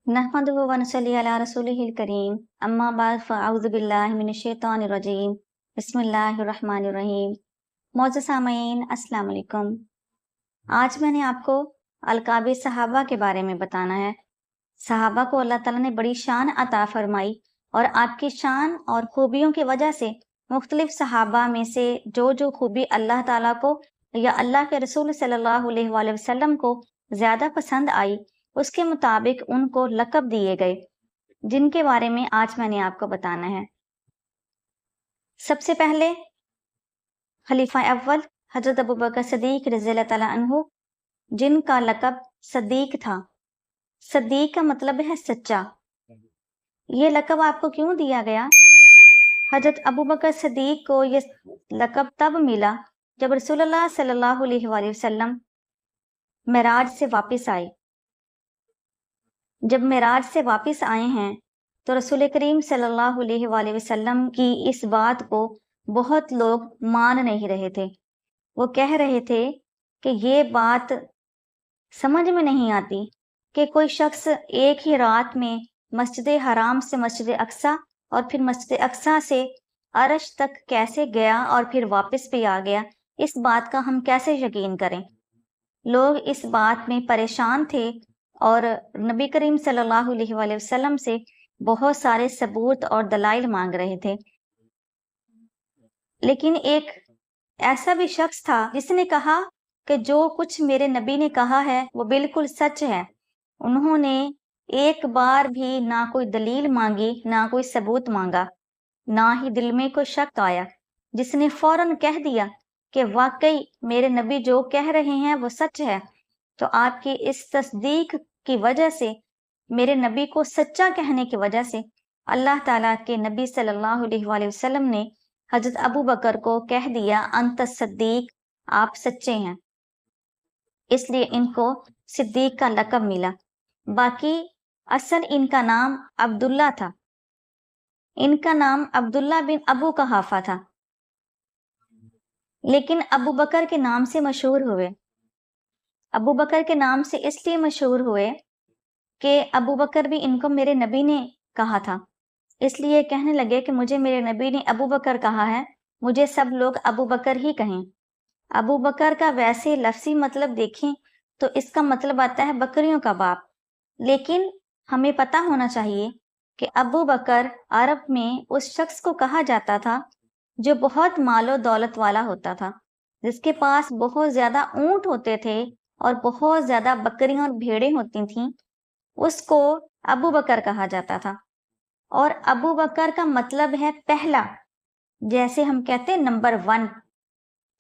नहमदुहु व नसल्ली अला रसूलिहिल करीम अम्मा बाद फ़अऊज़ु बिल्लाहि मिनश शैतानिर रजीम बिस्मिल्लाहिर रहमानिर रहीम। मौजूद सामीन अस्सलाम वालेकुम। आज मैंने आपको अलकाब सहाबा के बारे में बताना है। सहाबा को अल्लाह ताला ने बड़ी शान अता फरमाई और आपकी शान और खूबियों की वजह से मुख्तलिफ सहाबा में से जो खूबी अल्लाह ताला को या अल्लाह के रसूल सल्लल्लाहु अलैहि वसल्लम को ज़्यादा पसंद आई, उसके मुताबिक उनको लक़ब दिए गए, जिनके बारे में आज मैंने आपको बताना है। सबसे पहले खलीफा अव्वल हज़रत अबू बकर सदीक रज़ियल्लाहु तआला अन्हु, जिनका लक़ब सदीक था। सदीक का मतलब है सच्चा। ये लक़ब आपको क्यों दिया गया? हज़रत अबू बकर सदीक को ये लक़ब तब मिला जब रसूलुल्लाह सल्लल्लाहु अलैहि वसल्लम मेराज से वापस आए। जब मेराज से वापस आए हैं तो रसूल करीम सल्लल्लाहु अलैहि वसल्लम की इस बात को बहुत लोग मान नहीं रहे थे। वो कह रहे थे कि ये बात समझ में नहीं आती कि कोई शख्स एक ही रात में मस्जिद हराम से मस्जिद अक्सा और फिर मस्जिद अक्सा से अर्श तक कैसे गया और फिर वापस भी आ गया। इस बात का हम कैसे यकीन करें? लोग इस बात में परेशान थे और नबी करीम सल्लल्लाहु अलैहि वसल्लम से बहुत सारे सबूत और दलाइल मांग रहे थे। लेकिन एक ऐसा भी शख्स था जिसने कहा कि जो कुछ मेरे नबी ने कहा है वो बिल्कुल सच है। उन्होंने एक बार भी ना कोई दलील मांगी, ना कोई सबूत मांगा, ना ही दिल में कोई शक आया, जिसने फौरन कह दिया कि वाकई मेरे नबी जो कह रहे हैं वो सच है। तो आपकी इस तस्दीक की वजह से, मेरे नबी को सच्चा कहने की वजह से अल्लाह ताला के नबी सल्लल्लाहु अलैहि वसल्लम ने हजरत अबू बकर को कह दिया अंत सद्दीक, आप सच्चे हैं। इसलिए इनको सिद्दीक का लक़ब मिला। बाकी असल इनका नाम अब्दुल्ला था। इनका नाम अब्दुल्ला बिन अबू कहाफा था, लेकिन अबू बकर के नाम से मशहूर हुए। अबू बकर के नाम से इसलिए मशहूर हुए कि अबू बकर भी इनको मेरे नबी ने कहा था, इसलिए कहने लगे कि मुझे मेरे नबी ने अबू बकर कहा है, मुझे सब लोग अबू बकर ही कहें। अबू बकर का वैसे लफ्ज़ी मतलब देखें तो इसका मतलब आता है बकरियों का बाप, लेकिन हमें पता होना चाहिए कि अबू बकर अरब में उस शख्स को कहा जाता था जो बहुत मालो दौलत वाला होता था, जिसके पास बहुत ज़्यादा ऊँट होते थे और बहुत ज़्यादा बकरियां और भेड़ें होती थीं, उसको अबू बकर कहा जाता था। और अबू बकर का मतलब है पहला, जैसे हम कहते हैं नंबर 1।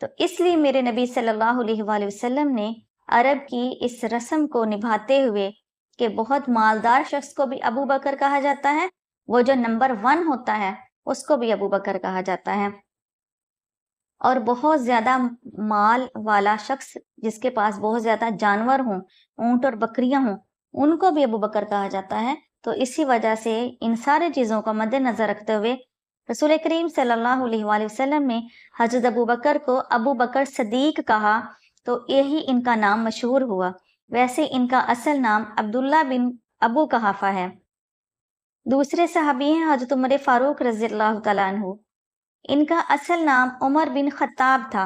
तो इसलिए मेरे नबी सल्लल्लाहु अलैहि वसल्लम ने अरब की इस रस्म को निभाते हुए कि बहुत मालदार शख्स को भी अबू बकर कहा जाता है, वो जो नंबर 1 होता है उसको भी अबू बकर कहा जाता है। और बहुत ज़्यादा माल वाला शख्स जिसके पास बहुत ज़्यादा जानवर हों, ऊँट और बकरियां हों, उनको भी अबू बकर कहा जाता है। तो इसी वजह से इन सारी चीज़ों को मद्देनज़र रखते हुए रसूल करीम सल्लल्लाहु अलैहि वसल्लम ने हज़रत अबू बकर को अबू बकर सदीक कहा, तो यही इनका नाम मशहूर हुआ। वैसे इनका असल नाम अब्दुल्ला बिन अबू कहाफा है। दूसरे सहाबी हैं हज़रत उमर फारूक रज़ियल्लाहु तआला अन्हु। इनका असल नाम उमर बिन खत्ताब था,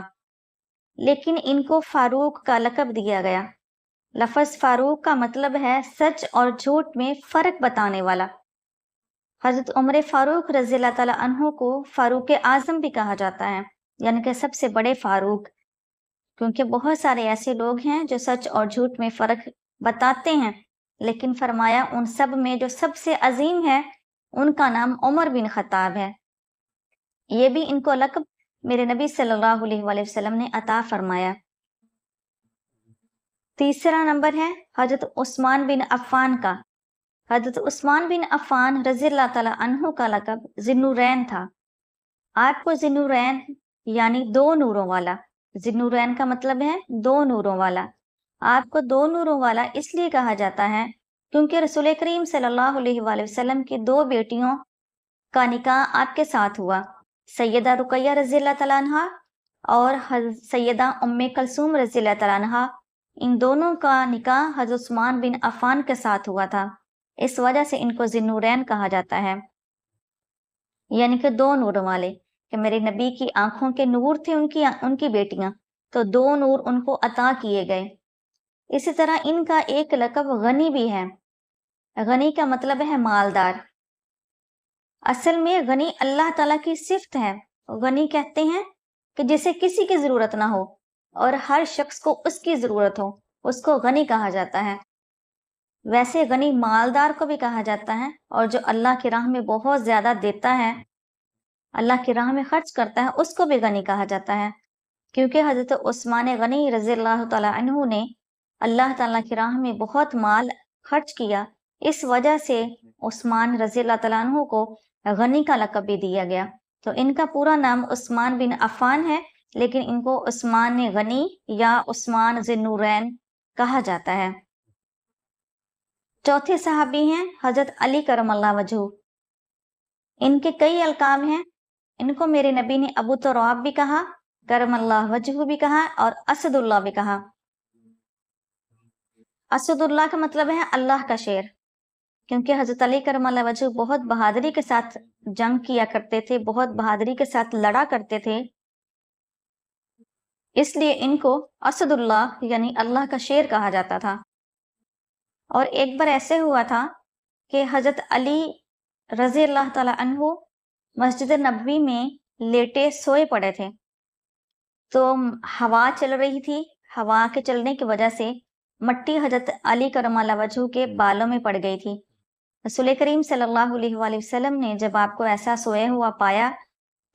लेकिन इनको फारूक का लक़ब दिया गया। लफ़ज़ फारूक का मतलब है सच और झूठ में फ़र्क बताने वाला। हज़रत उमर फारूक रज़ियल्लाहु तआला अन्हु को फारूक आज़म भी कहा जाता है, यानी कि सबसे बड़े फारूक, क्योंकि बहुत सारे ऐसे लोग हैं जो सच और झूठ में फ़र्क बताते हैं, लेकिन फरमाया उन सब में जो सबसे अजीम है उनका नाम उमर बिन खत्ताब है। ये भी इनको लक़ब मेरे नबी सल्लल्लाहु अलैहि वसल्लम ने अता फरमाया। तीसरा नंबर है हज़रत उस्मान बिन अफ़्फ़ान का। हज़रत उस्मान बिन अफ़्फ़ान रज़ियल्लाहु तआला अन्हु का लक़ब ज़िन्नुरैन था। आपको ज़िन्नुरैन यानी 2 नूरों वाला, ज़िन्नुरैन का मतलब है 2 नूरों वाला। आपको 2 नूरों वाला इसलिए कहा जाता है क्योंकि रसूल करीम सल्लल्लाहु अलैहि वसल्लम की 2 बेटियों का निकाह आपके साथ हुआ, सैयदा रुकैया रज़ियल्लाहु तआला अन्हा और सैयदा उम्मे कलसूम रज़ियल्लाहु तआला अन्हा, ان دونوں کا نکاح حضرت عثمان بن عفان کے ساتھ ہوا تھا، اس وجہ سے ان کو ذی-النورین کہا جاتا ہے، یعنی کہ دو نوروں والے، کہ میرے نبی کی آنکھوں کے نور تھے ان کی بیٹیاں، تو دو نور ان کو عطا کیے گئے۔ اسی طرح ان کا ایک لقب غنی بھی ہے۔ غنی کا مطلب ہے مالدار۔ اصل میں غنی اللہ تعالیٰ کی صفت ہے۔ غنی کہتے ہیں کہ جسے کسی کی ضرورت نہ ہو اور ہر شخص کو اس کی ضرورت ہو، اس کو غنی کہا جاتا ہے۔ ویسے غنی مالدار کو بھی کہا جاتا ہے، اور جو اللہ کی راہ میں بہت زیادہ دیتا ہے، اللہ کی راہ میں خرچ کرتا ہے، اس کو بھی غنی کہا جاتا ہے، کیونکہ حضرت عثمان غنی رضی اللہ تعالیٰ عنہ نے اللہ تعالیٰ کی راہ میں بہت مال خرچ کیا، اس وجہ سے عثمان رضی اللہ تعالیٰ عنہ کو غنی کا لقب بھی دیا گیا۔ تو ان کا پورا نام عثمان بن عفان ہے، لیکن ان کو عثمان غنی یا عثمان ذی النورین کہا جاتا ہے۔ چوتھے صحابی ہیں حضرت علی کرم اللہ وجہہ۔ ان کے کئی القاب ہیں، ان کو میرے نبی نے ابو تراب بھی کہا، کرم اللہ وجہہ بھی کہا، اور اسد اللہ بھی کہا۔ اسد اللہ کا مطلب ہے اللہ کا شیر، کیونکہ حضرت علی کرم اللہ وجہہ بہت بہادری کے ساتھ جنگ کیا کرتے تھے، بہت بہادری کے ساتھ لڑا کرتے تھے، اس لیے ان کو اسد اللہ یعنی اللہ کا شیر کہا جاتا تھا۔ اور ایک بار ایسے ہوا تھا کہ حضرت علی رضی اللہ تعالیٰ عنہ مسجد نبوی میں لیٹے سوئے پڑے تھے، تو ہوا چل رہی تھی، ہوا کے چلنے کی وجہ سے مٹی حضرت علی کرم اللہ وجہہ کے بالوں میں پڑ گئی تھی۔ رسول کریم صلی اللہ علیہ وآلہ وسلم نے جب آپ کو ایسا سوئے ہوا پایا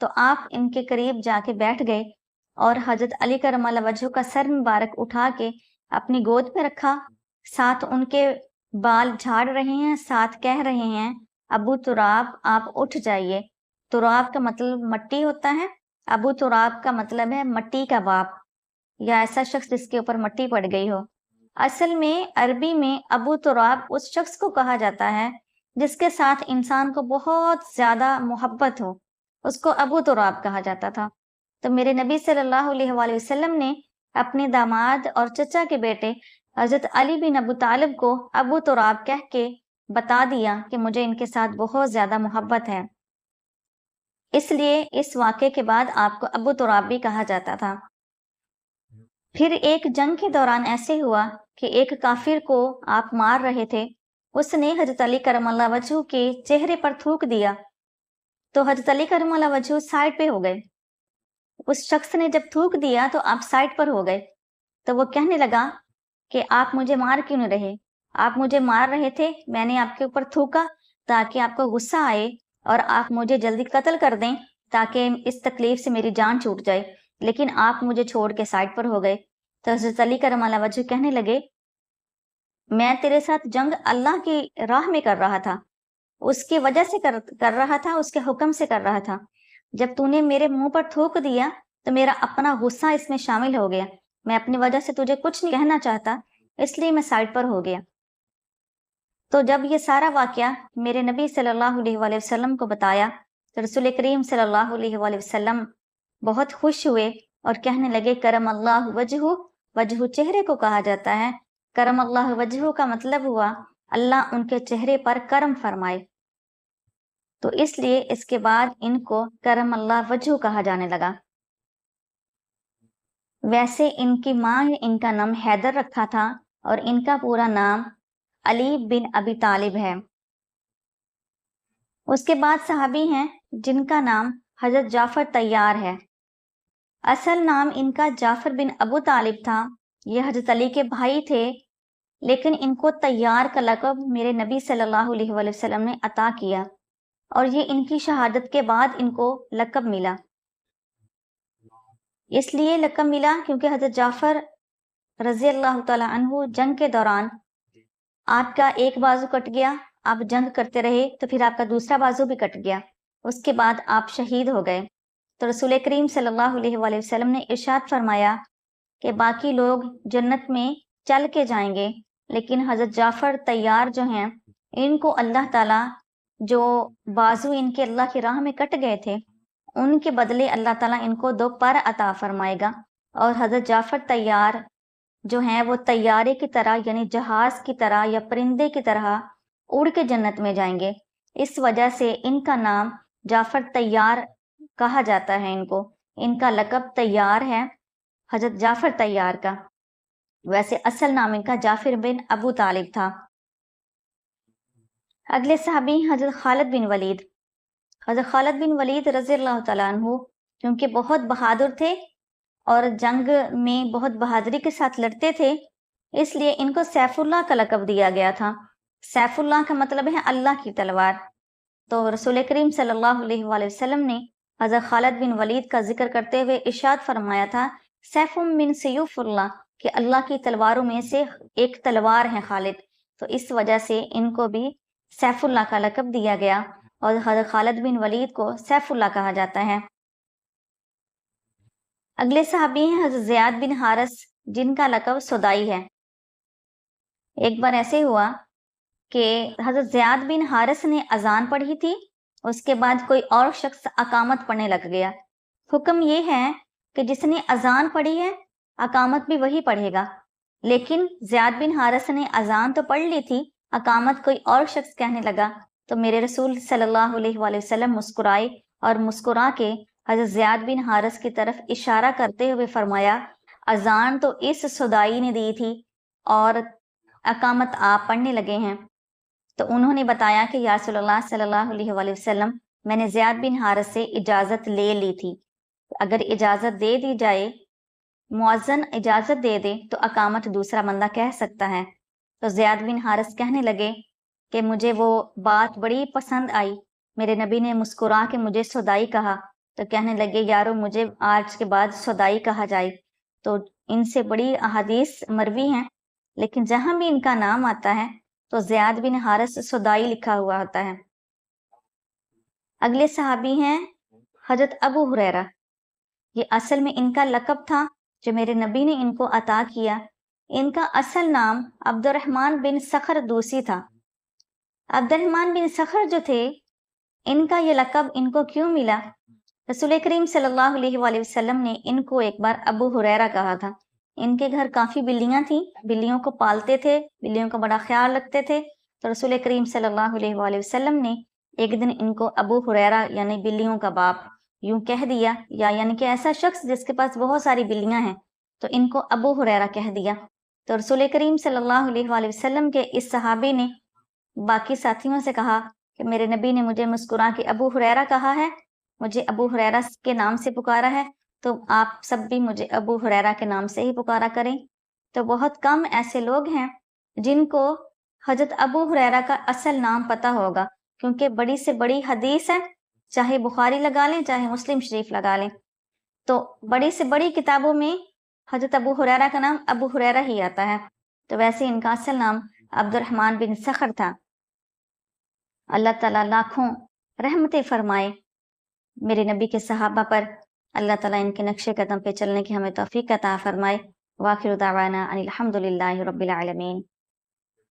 تو آپ ان کے قریب جا کے بیٹھ گئے اور حضرت علی کرم اللہ وجہہ کا سر مبارک اٹھا کے اپنی گود میں رکھا، ساتھ ان کے بال جھاڑ رہے ہیں، ساتھ کہہ رہے ہیں ابو تراب آپ اٹھ جائیے۔ تراب کا مطلب مٹی ہوتا ہے، ابو تراب کا مطلب ہے مٹی کا باپ، یا ایسا شخص جس کے اوپر مٹی پڑ گئی ہو۔ اصل میں عربی میں ابو تراب اس شخص کو کہا جاتا ہے جس کے ساتھ انسان کو بہت زیادہ محبت ہو، اس کو ابو تراب کہا جاتا تھا۔ تو میرے نبی صلی اللہ علیہ وآلہ وسلم نے اپنے داماد اور چچا کے بیٹے حضرت علی بن ابو طالب کو ابو تراب کہہ کے بتا دیا کہ مجھے ان کے ساتھ بہت زیادہ محبت ہے، اس لیے اس واقعے کے بعد آپ کو ابو تراب بھی کہا جاتا تھا۔ پھر ایک جنگ کے دوران ایسے ہوا کہ ایک کافر کو آپ مار رہے تھے، اس نے حضرت علی کرم اللہ وجہہ کے چہرے پر تھوک دیا، تو حضرت علی کرم اللہ وجہہ سائڈ پہ ہو گئے۔ اس شخص نے جب تھوک دیا تو آپ سائڈ پر ہو گئے، تو وہ کہنے لگا کہ آپ مجھے مار کیوں نہیں رہے، آپ مجھے مار رہے تھے، میں نے آپ کے اوپر تھوکا تاکہ آپ کو غصہ آئے اور آپ مجھے جلدی قتل کر دیں تاکہ اس تکلیف سے میری جان چھوٹ جائے، لیکن آپ مجھے چھوڑ کے سائڈ پر ہو گئے۔ تو حضرت علی کرم اللہ وجہہ کہنے لگے میں تیرے ساتھ جنگ اللہ کی راہ میں کر رہا تھا، اس کی وجہ سے کر رہا تھا، اس کے حکم سے کر رہا تھا، جب تو نے میرے منہ پر تھوک دیا تو میرا اپنا غصہ اس میں شامل ہو گیا، میں اپنی وجہ سے تجھے کچھ نہیں کہنا چاہتا، اس لیے میں سائڈ پر ہو گیا۔ تو جب یہ سارا واقعہ میرے نبی صلی اللہ علیہ وآلہ وسلم کو بتایا تو رسول کریم صلی اللہ علیہ وآلہ وسلم بہت خوش ہوئے اور کہنے لگے کرم اللہ وجہہ، وجہ چہرے کو کہا جاتا ہے، کرم اللہ وجہہ کا مطلب ہوا اللہ ان کے چہرے پر کرم فرمائے، تو اس لیے اس کے بعد ان کو کرم اللہ وجہہ کہا جانے لگا۔ ویسے ان کی ماں نے ان کا نام حیدر رکھا تھا اور ان کا پورا نام علی بن ابی طالب ہے۔ اس کے بعد صحابی ہیں جن کا نام حضرت جعفر طیار ہے۔ اصل نام ان کا جعفر بن ابو طالب تھا، یہ حضرت علی کے بھائی تھے، لیکن ان کو طیار کا لقب میرے نبی صلی اللہ علیہ وآلہ وسلم نے عطا کیا، اور یہ ان کی شہادت کے بعد ان کو لقب ملا۔ اس لیے لقب ملا کیونکہ حضرت جعفر رضی اللہ تعالیٰ عنہ جنگ کے دوران آپ کا ایک بازو کٹ گیا، آپ جنگ کرتے رہے تو پھر آپ کا دوسرا بازو بھی کٹ گیا، اس کے بعد آپ شہید ہو گئے۔ تو رسول کریم صلی اللہ علیہ وآلہ وسلم نے ارشاد فرمایا کہ باقی لوگ جنت میں چل کے جائیں گے، لیکن حضرت جعفر طیار جو ہیں ان کو اللہ تعالیٰ جو بازو ان کے اللہ کی راہ میں کٹ گئے تھے ان کے بدلے اللہ تعالیٰ ان کو 2 پر عطا فرمائے گا، اور حضرت جعفر طیار जो हैं वो तैयारे की तरह यानी जहाज की तरह या परिंदे की तरह उड़ के जन्नत में जाएंगे। इस वजह से इनका नाम जाफर तैयार कहा जाता है। इनका लक़ब तैयार है, हजरत जाफर तैयार का। वैसे असल नाम इनका जाफर बिन अबू तालिब था। अगले सहाबी हजरत खालिद बिन वलीद। हजरत खालिद बिन वलीद रज़ियल्लाहु तआला अन्हु क्योंकि बहुत बहादुर थे और जंग में बहुत बहादुरी के साथ लड़ते थे, इसलिए इनको सैफुल्लाह का लक़ब दिया गया था। सैफुल्लाह का मतलब है अल्लाह की तलवार। तो रसूल करीम सल्लल्लाहु अलैहि वसल्लम ने हज़रत खालिद बिन वलीद का जिक्र करते हुए इरशाद फरमाया था, सैफुम मिन सयूफुल्लाह, कि अल्लाह की तलवारों में से एक तलवार है खालिद। तो इस वजह से इनको भी सैफुल्लाह का लक़ब दिया गया और हज़रत खालिद बिन वलीद को सैफुल्लाह कहा जाता है। अगले सहाबी हैं हज़रत ज़ियाद बिन हारिस, जिनका लक़ब सुदाई है। एक बार ऐसे हुआ कि हज़रत ज़ियाद बिन हारिस ने अजान पढ़ी थी, उसके बाद कोई और शख्स अकामत पढ़ने लग गया। हुक्म ये है कि जिसने अजान पढ़ी है अकामत भी वही पढ़ेगा, लेकिन ज़ियाद बिन हारिस ने अजान तो पढ़ ली थी, अकामत कोई और शख्स कहने लगा। तो मेरे रसूल सल्लल्लाहु अलैहि वसल्लम मुस्कुराए और मुस्कुरा के हज़रत ज़ियाद बिन हारिस की तरफ इशारा करते हुए फरमाया, अजान तो इस सुदाई ने दी थी और अकामत आप पढ़ने लगे हैं। तो उन्होंने बताया कि या रसूलल्लाह सल्लल्लाहु अलैहि वसल्लम, मैंने ज़ियाद बिन हारिस से इजाज़त ले ली थी, अगर इजाज़त दे दी जाए, मुअज्जिन इजाज़त दे दे तो अकामत दूसरा बंदा कह सकता है। तो ज़ियाद बिन हारिस कहने लगे कि मुझे वो बात बड़ी पसंद आई, मेरे नबी ने मुस्कुरा के मुझे सुदाई कहा। तो कहने लगे, यारो मुझे आज के बाद सुदाई कहा जाए। तो इनसे बड़ी अहादीस मरवी हैं, लेकिन जहां भी इनका नाम आता है तो ज़ियाद बिन हारिस सुदाई लिखा हुआ होता है। अगले सहाबी हैं हजरत अबू हुरैरा। ये असल में इनका लक़ब था जो मेरे नबी ने इनको अता किया। इनका असल नाम अब्दुर्रहमान बिन सखर दूसी था। अब्दुर्रहमान बिन सखर जो थे, इनका ये लक़ब इनको क्यों मिला? रसूल करीम सल्लल्लाहु अलैहि वसल्लम ने इनको एक बार अबू हुरैरा कहा था। इनके घर काफ़ी बिल्लियाँ थीं, बिल्लियों को पालते थे, बिल्लियों का बड़ा ख्याल रखते थे। तो रसूल करीम सल्लल्लाहु अलैहि वसल्लम ने एक दिन इनको अबू हुरैरा यानी बिल्लियों का बाप यूं कह दिया, या यानी कि ऐसा शख्स जिसके पास बहुत सारी बिल्लियाँ हैं, तो इनको अबू हुरैरा कह दिया। तो रसूल करीम सल्लल्लाहु अलैहि वसल्लम के इस सहाबी ने बाकी साथियों से कहा कि मेरे नबी ने मुझे मुस्कुरा के अबू हुरैरा कहा है, मुझे अबू हुरैरा के नाम से पुकारा है, तो आप सब भी मुझे अबू हुरैरा के नाम से ही पुकारा करें। तो बहुत कम ऐसे लोग हैं जिनको हजरत अबू हुरैरा का असल नाम पता होगा, क्योंकि बड़ी से बड़ी हदीस है, चाहे बुखारी लगा लें चाहे मुस्लिम शरीफ लगा लें, तो बड़ी से बड़ी किताबों में हजरत अबू हुरैरा का नाम अबू हुरैरा ही आता है। तो वैसे इनका असल नाम अब्दुर्रहमान बिन सखर था। अल्लाह ताला लाखों रहमतें फरमाए मेरे नबी के सहाबा पर। अल्लाह ताला इनके नक्शे कदम पे चलने की हमें तौफीक अता फरमाए। वाखिर दावाना अनिल हम्दुलिल्लाहि रब्बिल आलमीन।